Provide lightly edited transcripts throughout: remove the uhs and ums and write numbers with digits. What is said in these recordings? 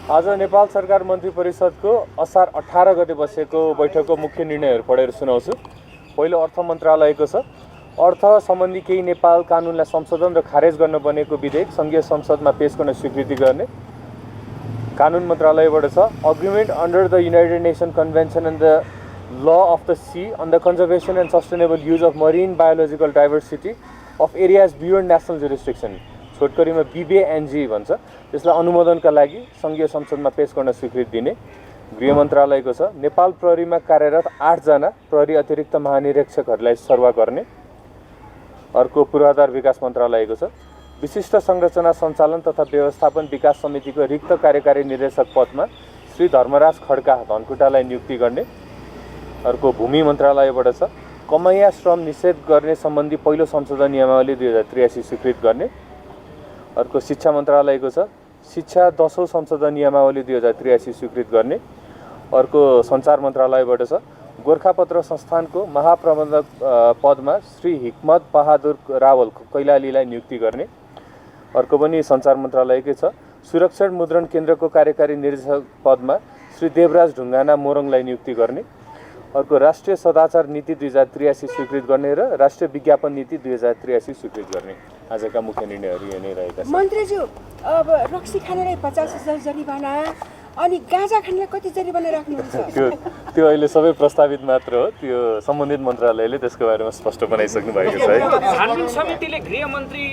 आज नेपाल सरकार मन्त्री परिषदको असार 18 गते बसेको बैठकको मुख्य निर्णयहरू पढेर सुनाउँछु। पहिलो अर्थ मन्त्रालयको छ। अर्थ सम्बन्धी केही नेपाल कानुनलाई संशोधन र खारेज गर्न बनेको विधेयक संघीय संसदमा पेश गर्न स्वीकृति गर्ने। कानुन मन्त्रालयबाट छ। Agreement under the United Nation convention and the law of the sea on the conservation and sustainable use of marine biological diversity of areas beyond national jurisdiction, छोटकरीमा BBNG भन्छ, त्यसलाई अनुमोदनका लागि संघीय संसदमा पेश गर्न स्वीकृति दिने। गृह मन्त्रालयको छ। नेपाल प्रहरीमा कार्यरत 8 जना प्रहरी अतिरिक्त महानिरीक्षकहरूलाई सरुवा गर्ने। अर्को पूर्वाधार विकास मन्त्रालयको छ। विशिष्ट संरचना सञ्चालन तथा व्यवस्थापन विकास समितिको रिक्त कार्यकारी निर्देशक पदमा श्री धर्मराज खड्का धनकुटालाई नियुक्ति गर्ने। अर्को भूमि मन्त्रालयबाट छ। कमैया श्रम निषेध गर्ने सम्बन्धी पहिलो संशोधन नियमावली 2083 स्वीकृत गर्ने। अर्को शिक्षा मन्त्रालयको छ। शिक्षा 10औं संशोधन नियमावली 2083 स्वीकृत गर्ने। अर्को सञ्चार मन्त्रालयबाट छ। गोरखापत्र संस्थानको महाप्रबन्धक पदमा श्री हिक्मत बहादुर रावल कैलालीलाई नियुक्ति गर्ने। अर्को पनि सञ्चार मन्त्रालयकै छ। सुरक्षण मुद्रण केन्द्रको कार्यकारी निर्देशक पदमा श्री देवराज ढुङ्गाना मोरङलाई नियुक्ति गर्ने। अर्को राष्ट्रिय सदाचार नीति 2083 स्वीकृत गर्ने र राष्ट्रिय विज्ञापन नीति 2083 स्वीकृत गर्ने। आजका मुख्य निर्णयहरू यही नै रहेका छन्। मन्त्रीज्यू, अब रक्सी खानेलाई 50,000 जरिवाना अनि गाँजा खानेलाई कति जरिवाना राख्नुहुन्छ? त्यो अहिले सबै प्रस्तावित मात्र हो। त्यो सम्बन्धित मन्त्रालयले त्यसको बारेमा स्पष्ट बनाइसक्नु भएको छ है। छानबिन समितिले गृहमन्त्री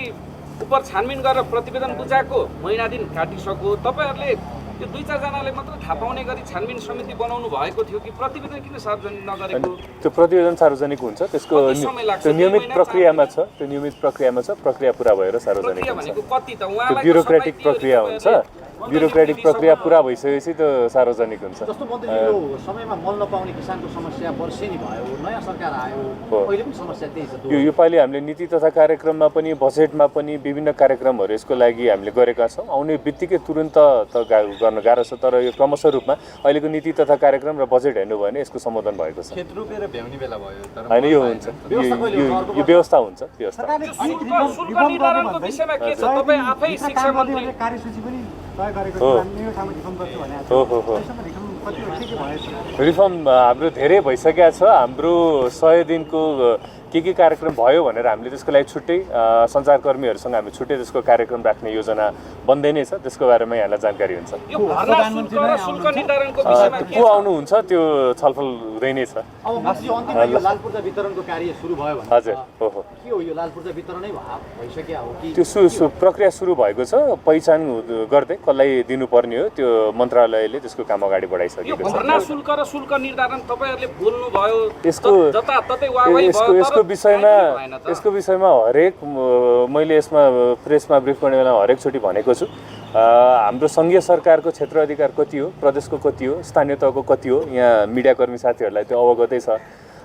उप छानबिन गरेर प्रतिवेदन बुझाएको महिना दिन काटिसक्यो। तपाईहरुले यो 2-4 जनाले मात्र थाहा पाउने गरी छानबिन समिति बनाउनु भएको थियो कि प्रतिवेदन किन सार्वजनिक नगरेको? त्यो प्रतिवेदन सार्वजनिक हुन्छ। त्यसको त्यो नियमित प्रक्रियामा छ। प्रक्रिया पुरा भएर सार्वजनिक हुन्छ। त्यो ब्युरोक्रेटिक प्रक्रिया हुन्छ। ब्युरोक्रेटिक प्रक्रिया पुरा भइसकेपछि त्यो सार्वजनिक हुन्छ। जस्तो मन्त्री यो समयमा मल नपाउने किसानको समस्या वर्षेनी भयो, नयाँ सरकार आयो, अहिले पनि समस्या त्यही छ। यो पालि हामीले नीति तथा कार्यक्रममा पनि बजेटमा पनि विभिन्न कार्यक्रमहरू यसको लागि हामीले गरेका छौँ। आउने बित्तिकै तुरुन्त त गर्न गाह्रो छ, तर यो क्रमशः रूपमा अहिलेको नीति तथा कार्यक्रम र बजेट हेर्नु भयो भने यसको सम्बोधन भएको छ। खेत रोपेर भ्याउने बेला भयो तर हैन, यो हुन्छ। यो व्यवस्था हुन्छ। व्यवस्था शुल्क निर्धारणको विषयमा के छ? तपाई आफै शिक्षा मन्त्री कार्यसूची पनि तय गरेको छ। हामी यो ठाउँमा रिफर्म गर्छु भने रिफर्म हाम्रो धेरै भइसकेको छ। हाम्रो 100 दिनको के कार्यक्रम भयो भनेर हामीले त्यसको लागि छुट्टै सञ्चारकर्मीहरूसँग हामी छुट्टै त्यसको कार्यक्रम राख्ने योजना बन्दै नै छ। त्यसको बारेमा यहाँलाई जानकारी हुन्छ। यो भर्ना शुल्क र शुल्क निर्धारणको विषयमा को आउनुहुन्छ त्यो छलफल हुँदै नै छ। अब मन्त्री अन्तिममा यो लाल पूर्जा वितरणको कार्य सुरु भयो भने हजुर हो के हो यो लाल पूर्जा वितरणै भइसक्यो हो कि त्यो प्रक्रिया सुरु भएको छ। पहिचान गर्दै कसलाई दिनुपर्ने हो त्यो मन्त्रालयले त्यसको काम अगाडि बढाइसकेको छ। भर्ना शुल्क र शुल्क निर्धारण तपाईहरुले बोल्नु भयो, यसको जताततै वाहवाही भयो। यसको विषयमा हरेक मैले यसमा प्रेसमा ब्रिफ गर्ने बेलामा हरेक चोटि भनेको छु। हाम्रो संघीय सरकारको क्षेत्र अधिकार कति हो, प्रदेशको कति हो, स्थानीय तहको कति हो, यहाँ मिडियाकर्मी साथीहरूलाई त्यो अवगतै छ।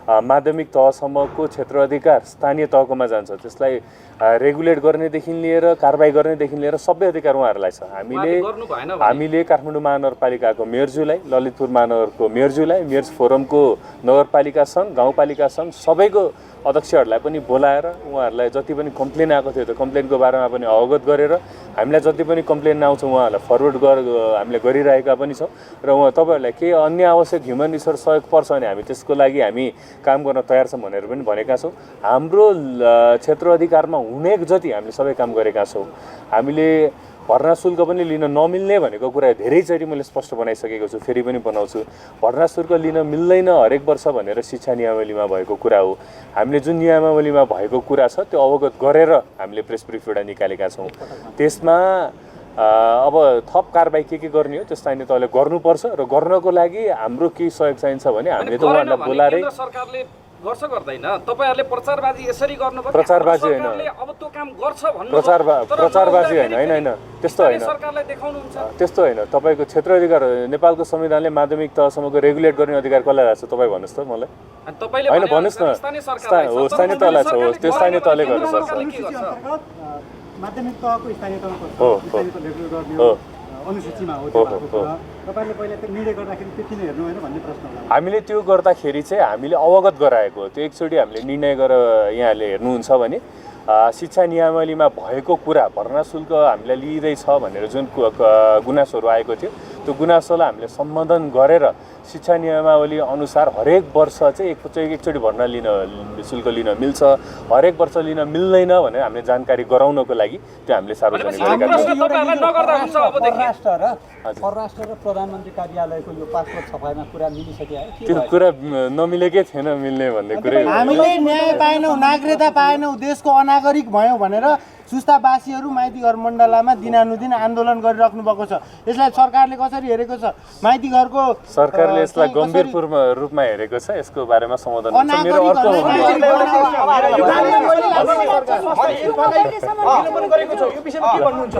माध्यमिक तहसम्मको क्षेत्र अधिकार स्थानीय तहकोमा जान्छ। त्यसलाई रेगुलेट गर्नेदेखि लिएर कारबाही गर्नेदेखि लिएर सबै अधिकार उहाँहरूलाई छ। हामीले काठमाडौँ महानगरपालिकाको मेयरज्यूलाई, ललितपुर महानगरको मेयरज्यूलाई, मेयर्स फोरमको नगरपालिका सङ्घ, गाउँपालिका सङ्घ सबैको अध्यक्षहरूलाई पनि बोलाएर उहाँहरूलाई जति पनि कम्प्लेन आएको थियो त्यो कम्प्लेनको बारेमा पनि अवगत गरेर हामीलाई जति पनि कम्प्लेन आउँछ उहाँहरूलाई फरवर्ड हामीले गरिरहेका पनि छौँ। र तपाईँहरूलाई केही अन्य आवश्यक ह्युमन रिसोर्स सहयोग पर्छ भने हामी त्यसको लागि हामी काम गर्न तयार छौँ भनेर पनि भनेका छौँ। हाम्रो क्षेत्र अधिकारमा हुने जति हामीले सबै काम गरेका छौँ। हामीले भर्ना शुल्क पनि लिन नमिल्ने भनेको कुरा धेरैचोटि मैले स्पष्ट बनाइसकेको छु, फेरि पनि बनाउँछु। भर्ना शुल्क लिन मिल्दैन हरेक वर्ष भनेर शिक्षा नियमावलीमा भएको कुरा हो। हामीले जुन नियमावलीमा भएको कुरा छ त्यो अवगत गरेर हामीले प्रेस ब्रिफ एउटा निकालेका छौँ। त्यसमा अब थप कारबाही के गर्ने हो त्यो स्थानीय तहले गर्नुपर्छ र गर्नको लागि हाम्रो केही सहयोग चाहिन्छ भने हामीले त उहाँहरूलाई बोलाएरै सरकारले गर्छ गर्दैन। तपाईहरुले प्रचारबाजी यसरी गर्नुभयो। प्रचारबाजी हैन, अब त्यो काम गर्छ भन्नु प्रचारबाजी हैन त्यस्तो हैन। सरकारलाई देखाउनुहुन्छ त्यस्तो हैन। तपाईको क्षेत्र अधिकार नेपालको संविधानले माध्यमिक तहसम्मको रेगुलेट गर्ने अधिकार कसलाई राख्छ तपाईँ भन्नुहोस् त मलाई। अनि तपाईले हैन भन्नुहोस् न। स्थानीय तहलाई छ, त्यो स्थानीय तहले गर्नुपर्छ। माध्यमिक तहको स्थानीय तहको अनुसूचीमा हो। तपाईले पहिला त्यो निर्णय गर्दाखेरि त्यो किन हेर्नु होइन भन्ने प्रश्न होला। हामीले त्यो गर्दाखेरि चाहिँ हामीले अवगत गराएको हो। त्यो एकचोटि हामीले निर्णय गरेर यहाँले हेर्नुहुन्छ भने शिक्षा नियमावलीमा भएको कुरा भर्ना शुल्क हामीलाई लिइँदैछ भनेर जुन गुनासोहरू आएको थियो त्यो गुनासोलाई हामीले सम्बोधन गरेर शिक्षा नियमावली अनुसार हरेक वर्ष चाहिँ एकचोटि भर्ना लिन शुल्क लिन मिल्छ, हरेक वर्ष लिन मिल्दैन भनेर हामीले जानकारी गराउनको लागि त्यो हामीले सार्वजनिक परराष्ट्र र प्रधानमन्त्री कार्यालयको यो पासपोर्ट छपाईमा कुरा मिलिसक्यो। त्यो कुरा नमिलेकै थिएन मिल्ने भन्ने कुरै हामीले न्याय पाएनौँ, नागरिकता पाएनौँ, देशको अनागरिक भयौँ भनेर सुस्तावासीहरू माइती घर मण्डलामा दिनानुदिन आन्दोलन गरिराख्नु भएको छ। यसलाई सरकारले कसरी हेरेको छ? माइती घरको सरकारले यसलाई गम्भीर रूपमा हेरेको छ। यसको बारेमा समाधान हुन्छ। मेरो अर्को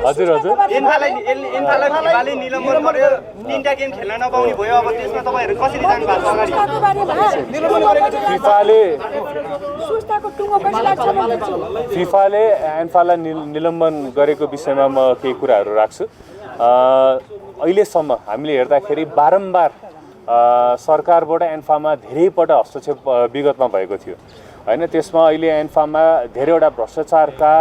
हजुर हजुर एन्फालाई निलम्बन गर्यो, 3टा गेम खेल्न नपाउने भयो। अब त्यसमा तपाईहरु कसरी जानु भएको छ अगाडि? फिफाले एन्फालाई निलम्बन गरेको विषयमा म केही कुराहरू राख्छु। अहिलेसम्म हामीले हेर्दाखेरि बारम्बार सरकारबाट एन्फामा धेरैपल्ट हस्तक्षेप विगतमा भएको थियो हैन। त्यसमा अहिले एन्फामा धेरैवटा भ्रष्टाचारका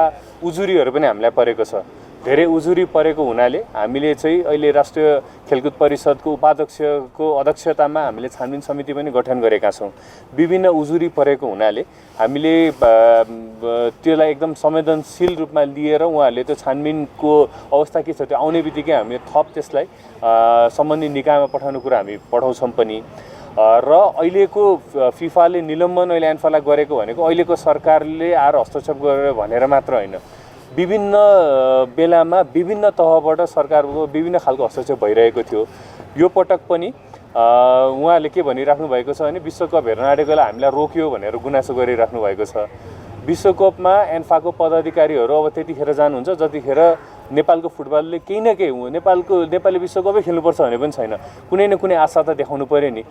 उजुरीहरू पनि हामीलाई परेको छ। धेरै उजुरी परेको हुनाले हामीले चाहिँ अहिले राष्ट्रिय खेलकुद परिषदको उपाध्यक्षको अध्यक्षतामा हामीले छानबिन समिति पनि गठन गरेका छौँ। विभिन्न उजुरी परेको हुनाले हामीले त्यसलाई एकदम संवेदनशील रूपमा लिएर उहाँहरूले त्यो छानबिनको अवस्था के छ त्यो आउने बित्तिकै हामीले थप त्यसलाई सम्बन्धित निकायमा पठाउने कुरा हामी पठाउँछौँ पनि। र अहिलेको फिफाले निलम्बन अहिले एन्फालाई गरेको भनेको अहिलेको सरकारले आएर हस्तक्षेप गरेर भनेर मात्र होइन, विभिन्न बेलामा विभिन्न तहबाट सरकारको विभिन्न खालको हस्तक्षेप भइरहेको थियो। यो पटक पनि उहाँहरूले के भनिराख्नु भएको छ भने विश्वकप हेर्न आँटेको बेला हामीलाई रोक्यो भनेर गुनासो गरिराख्नु भएको छ। विश्वकपमा एन्फाको पदाधिकारीहरू अब त्यतिखेर जानुहुन्छ जतिखेर नेपालको फुटबलले केही न केही नेपाली विश्वकपै खेल्नुपर्छ भने पनि छैन। कुनै न कुनै आशा त देखाउनु पर्यो नि।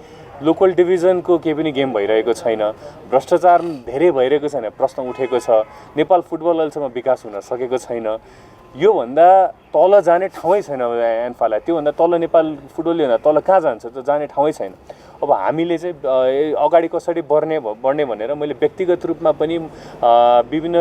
लोकल डिभिजनको केही पनि गेम भइरहेको छैन, भ्रष्टाचार धेरै भइरहेको छैन, प्रश्न उठेको छ। नेपाल फुटबल अहिलेसम्म विकास हुन सकेको छैन। योभन्दा तल जाने ठाउँै छैन एन्फालाई। त्योभन्दा तल नेपाल फुटबलले भन्दा तल कहाँ जान्छ त जाने ठाउँै छैन। अब हामीले चाहिँ अगाडि कसरी बढ्ने भनेर मैले व्यक्तिगत रूपमा पनि विभिन्न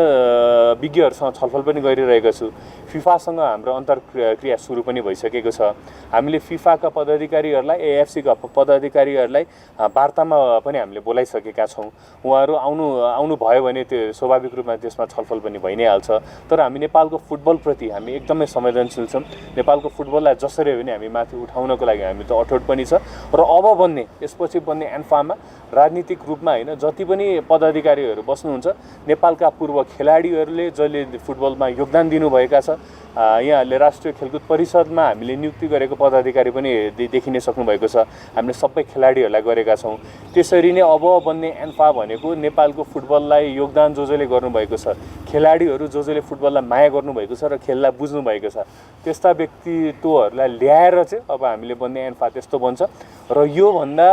विज्ञहरूसँग छलफल पनि गरिरहेको छु। फिफासँग हाम्रो अन्तर्क्रिया सुरु पनि भइसकेको छ। हामीले फिफाका पदाधिकारीहरूलाई एएफसीका पदाधिकारीहरूलाई वार्तामा पनि हामीले बोलाइसकेका छौँ। उहाँहरू आउनु भयो भने त्यो स्वाभाविक रूपमा त्यसमा छलफल पनि भइ नै हाल्छ। तर हामी नेपालको फुटबलप्रति हामी एकदमै संवेदनशील छौँ। नेपालको फुटबललाई जसरी पनि हामी माथि उठाउनको लागि हामी त अठोट पनि छ। र अब बन्ने यसपछि बन्ने एन्फामा राजनीतिक रूपमा होइन, जति पनि पदाधिकारीहरू बस्नुहुन्छ नेपालका पूर्व खेलाडीहरूले जसले फुटबलमा योगदान दिनुभएका छ, यहाँहरूले राष्ट्रिय खेलकुद परिषदमा हामीले नियुक्ति गरेको पदाधिकारी पनि देखिन सक्नुभएको छ। हामीले सबै खेलाडीहरूलाई गरेका छौँ। त्यसरी नै अब बन्ने एन्फा भनेको नेपालको फुटबललाई योगदान जसले गर्नुभएको छ, खेलाडीहरू जसले फुटबललाई माया गर्नुभएको छ र खेललाई बुझ्नुभएको छ, त्यस्ता व्यक्तित्वहरूलाई ल्याएर चाहिँ अब हामीले बन्ने एन्फा त्यस्तो बन्छ। र योभन्दा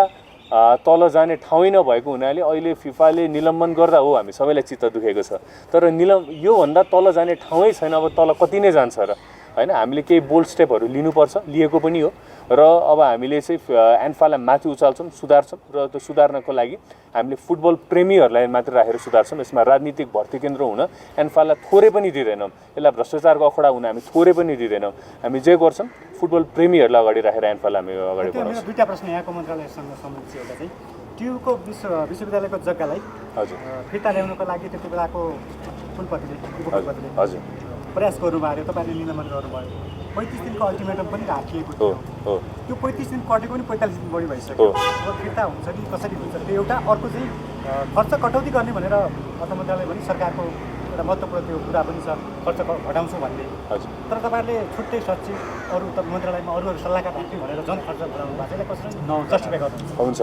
तल जाने ठाउँै नभएको हुनाले अहिले फिफाले निलम्बन गर्दा हो हामी सबैलाई चित्त दुखेको छ। तर योभन्दा तल जाने ठाउँै छैन। अब तल कति नै जान्छ र हैन। हामीले केही बोल्ड स्टेपहरू लिनुपर्छ, लिएको पनि हो। र अब हामीले चाहिँ एन्फालाई माथि उचाल्छौँ, सुधार्छौँ। र त्यो सुधार्नको लागि हामीले फुटबल प्रेमीहरूलाई मात्र राखेर सुधार्छौँ। यसमा राजनीतिक भर्ती केन्द्र हुन एन्फालाई थोरै पनि दिँदैनौँ। यसलाई भ्रष्टाचारको अखडा हुन हामी थोरै पनि दिँदैनौँ। हामी जे गर्छौँ फुटबल प्रेमीहरूलाई अगाडि राखेर एन्फालाई हामी अगाडि बढाउँछौँ। दुईटा प्रश्न यहाँको मन्त्रालयसँग सम्बन्धित छ। एउटा चाहिँ ट्युबको विश्वविद्यालयको जग्गालाई हजुर फिर्ता ल्याउनको लागि त्यति बेलाको कुलपतिले हजुर प्रयास गर्नुभयो, तपाईँले निलम्बन गर्नुभयो। 35 दिनको अल्टिमेटम पनि राखिएको थियो। त्यो 35 दिन कटेको पनि 45 दिन बढी भइसक्यो। अब फिर्ता हुन्छ कि कसरी हुन्छ त्यो एउटा। अर्को चाहिँ खर्च कटौती गर्ने भनेर अर्थ मन्त्रालय पनि सरकारको एउटा महत्त्वपूर्ण त्यो कुरा पनि छ, खर्च घटाउँछौँ भन्ने। तर तपाईँहरूले छुट्टै सचिव अरू मन्त्रालयमा अरू सल्लाहकार राख्ने भनेर झन् खर्च बढाउनु भएको छ। यसलाई कसरी जस्टिफाई गर्नुहुन्छ? हुन्छ।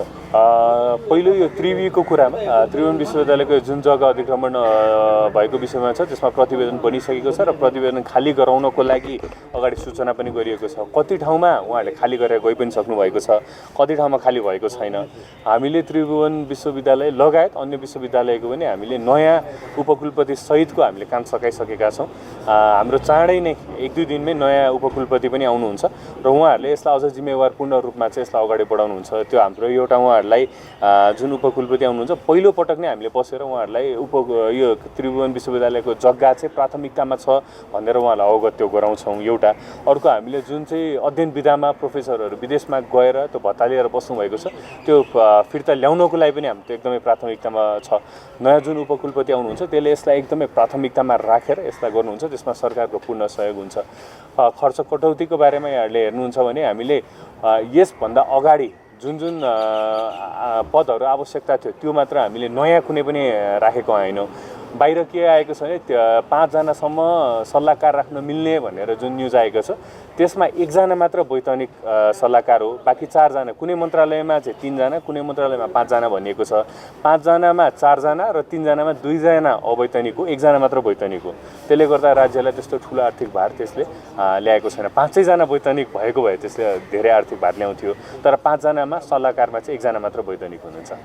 पहिलो यो त्रिवीको कुरामा त्रिभुवन विश्वविद्यालयको जुन जग्गा अतिक्रमण भएको विषयमा छ त्यसमा प्रतिवेदन बनिसकेको छ र प्रतिवेदन खाली गराउनको लागि अगाडि सूचना पनि गरिएको छ। कति ठाउँमा उहाँहरूले खाली गरेर गइ पनि सक्नुभएको छ, कति ठाउँमा खाली भएको छैन। हामीले त्रिभुवन विश्वविद्यालय लगायत अन्य विश्वविद्यालयको पनि हामीले नयाँ उपकुलपति सहितको हामीले काम सकाइसकेका छौँ। हाम्रो चाँडै नै 1-2 दिनमै नयाँ उपकुलपति पनि आउनुहुन्छ र उहाँहरूले यसलाई अझ जिम्मेवारपूर्ण रूपमा चाहिँ यसलाई अगाडि बढाउनुहुन्छ। त्यो हाम्रो एउटा उहाँहरूलाई जुन उपकुलपति आउनुहुन्छ पहिलो पटक नै हामीले बसेर उहाँहरूलाई यो त्रिभुवन विश्वविद्यालयको जग्गा चाहिँ प्राथमिकतामा छ भनेर उहाँलाई अवगत त्यो गराउँछौँ एउटा। अर्को हामीले जुन चाहिँ अध्ययन विधामा प्रोफेसरहरू विदेशमा गएर त्यो भत्ता लिएर बस्नुभएको छ त्यो फिर्ता ल्याउनको लागि पनि हाम्रो एकदमै प्राथमिकतामा छ। नयाँ जुन उपकुलपति आउनुहुन्छ त्यसले यसलाई एकदमै प्राथमिकतामा राखेर यसलाई गर्नुहुन्छ, त्यसमा सरकारको पूर्ण सहयोग हुन्छ। खर्च कटौतीको बारेमा यहाँहरूले हेर्नुहुन्छ भने हामीले यसभन्दा अगाडि जुन जुन पदहरू आवश्यकता थियो त्यो मात्र हामीले नयाँ कुनै पनि राखेको होइनौँ। बाहिर के आएको छ भने 5 जनासम्म सल्लाहकार राख्न मिल्ने भनेर जुन न्युज आएको छ त्यसमा 1 जना मात्र वैतनिक सल्लाहकार हो, बाँकी 4 जना। कुनै मन्त्रालयमा चाहिँ 3 जना, कुनै मन्त्रालयमा 5 जना भनिएको छ। 5 जनामा 4 जना र 3 जनामा 2 जना अवैतनिक हो, 1 जना मात्र वैतनिक हो। त्यसले गर्दा राज्यलाई त्यस्तो ठुलो आर्थिक भार त्यसले ल्याएको छैन। 5 जना वैतनिक भएको भए त्यसले धेरै आर्थिक भार ल्याउँथ्यो, तर 5 जनामा सल्लाहकारमा चाहिँ 1 जना मात्र वैतनिक हुनुहुन्छ।